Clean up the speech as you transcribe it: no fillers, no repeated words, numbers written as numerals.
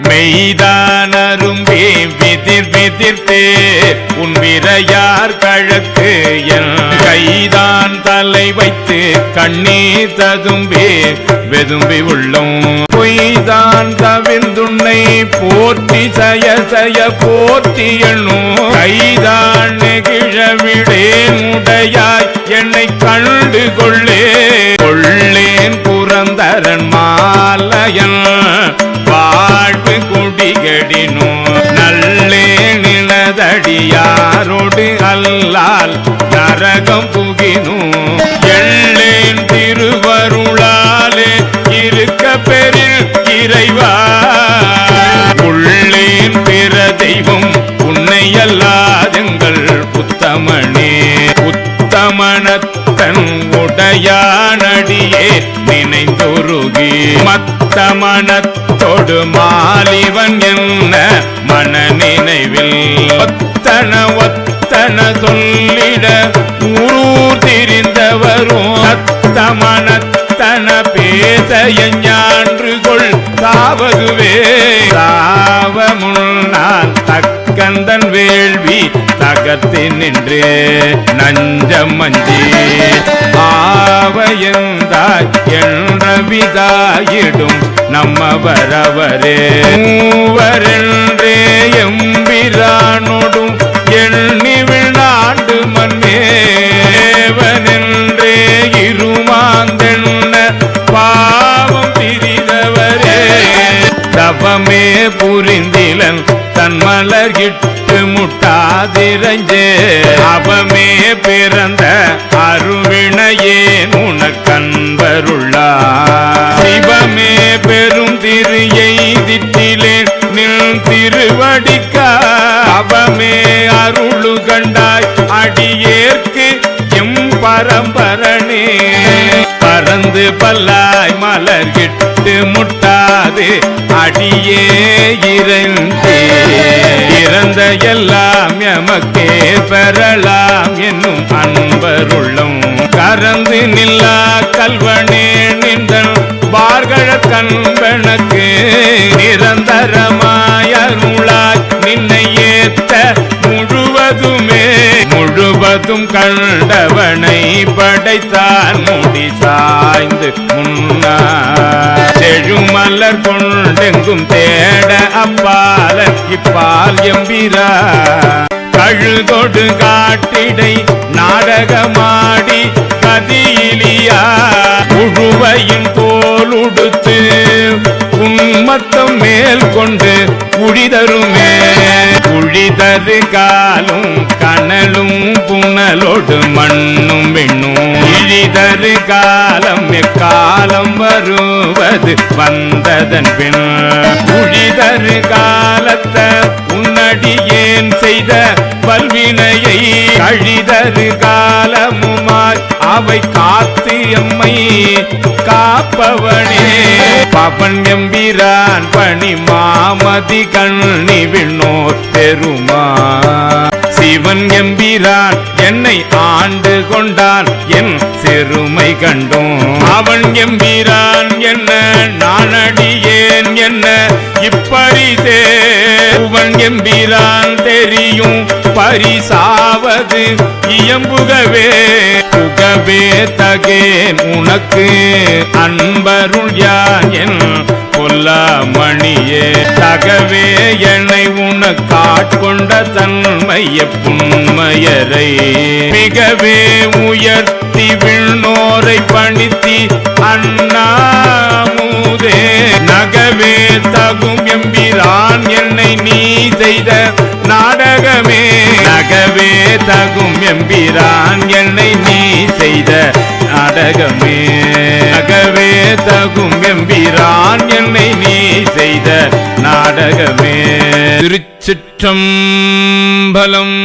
மெய்தானரும்பே விதிர் விதிர்த்தே உன் விரையார் கழக்கு என் கைதான் தலை வைத்து கண்ணீர் ததும்பே வெதும்பி உள்ளோம் பொய்தான் தவிர்ந்துன்னை போற்றி சய சய போற்றி எண்ணும் கைதான் நெகிழவிடேன் உடையாய் என்னை கண்டு கொள்ளே கொள்ளேன் புரந்தரன் மாலையன் வாழ்வு குடிகடினோ நல்லே நிலதடியாரோடு அல்லால் நரகம் புகினோ எள்ளேன் திருவருளாலே இருக்க பெரில் இறைவா உள்ளேன் பிற தெய்வம் உன்னை அல்லாதெங்கள் புத்தமனே உத்தமனத்தன் உடையானடியே நினைந்தொருகி மத்தமனத்தொடு மாலிவன் என்ன மன நினைவில் ஒத்தன ஒத்தன சொல்லிட ஊரூர் திரிந்தவரும் அத்தமனத்தன பேச ஞான்றுகொள் சாவதுவே சாவ முன்னால் தக்கந்தன் வேள்வி தகர்த்து நின்று நஞ்சம் மஞ்சி ஆவையந்தாய் என்ற விதாயிடும் நம்மவரவரே மூவரென்றே எம்பிரானோடும் எண்ணி விழாண்டு மன்னேவனென்றே இருமாந்தென்ன பாவம் திரிதவரே தவமே புரிந்திலன் தன் மலர்கிட்டு முட்டாதிரஞ்சே அவமே பிறந்த அருவினையே உனக்கன்பருள்ளா சிவமே பெரும் திரு எய்திட்டிலே நின் திருவடிக்கா அவமே அருளு கண்டாய் அடியேற்கு எம் பரம்பரனே பறந்து பல்லாய் மலர்கிட்டு முட்டாது அடியே இறந்தே இறந்த எல்லாம் எமக்கே பெறலாம் என்னும் அன்பருள்ளம் கறந்து நில்லா கல்வனே நின்றன் பார்கழ கண்பனுக்கு நிரந்தரமாயருளாய் நின்னை ஏத்த முழுவதும் கண்டவனை படைத்தான் முடி சாய்ந்து முன்னா செழுமலர் கொண்டெங்கும் தேட அப்பால இப்பால் எம்பிரா கழுதொடு காட்டிடை நாடகமாடி கதியிலியா உழுவையின் தோலுடுத்து உன்மத்தம் மேல் கொண்டு உழிதருமே உழிதரு காலும் கனலும் புனலோடு மண்ணும் விண்ணும் இழிதரு காலம் எக்காலம் வருவது வந்ததன் பின் உழிதரு காலத்த உன்னடியேன் செய்த பல்வினையை கழிதரு காலமுமாய் அவை காத்து எம்மை காப்பவனே பவன் எம்பிரான் பணி மாமதி கண்ணி விண்ணோர் பெருமா சிவன் எம்பிரான் என்னை ஆண்டு கொண்டான் என் சிறுமை கண்டோம் அவன் எம்பிரான் என்ன நானடியேன் என்ன இப்பரிதே உவன் எம்பிரான் தெரியும் பரிசாவது இயம்புகவே புகவே தகேன் உனக்கு அன்பருள் யான் என் கொல்லாமணியே தகவே என்னை உனக்காட்கொண்ட தன்மைய புண்மையரை மிகவே உயர்த்தி விண்ணோரை பணித்தி அண்ணாமுதே நகவே தகும் எம்பிரான் என்னை நீ செய்த நாடகமே நகவே தகும் எம்பிரான் என்னை நீ செய்த நாடகமே நகவே தகும் எம்பிரான் என்னை நீ செய்த நாடகமே திருச்சிற்றம்பலம்.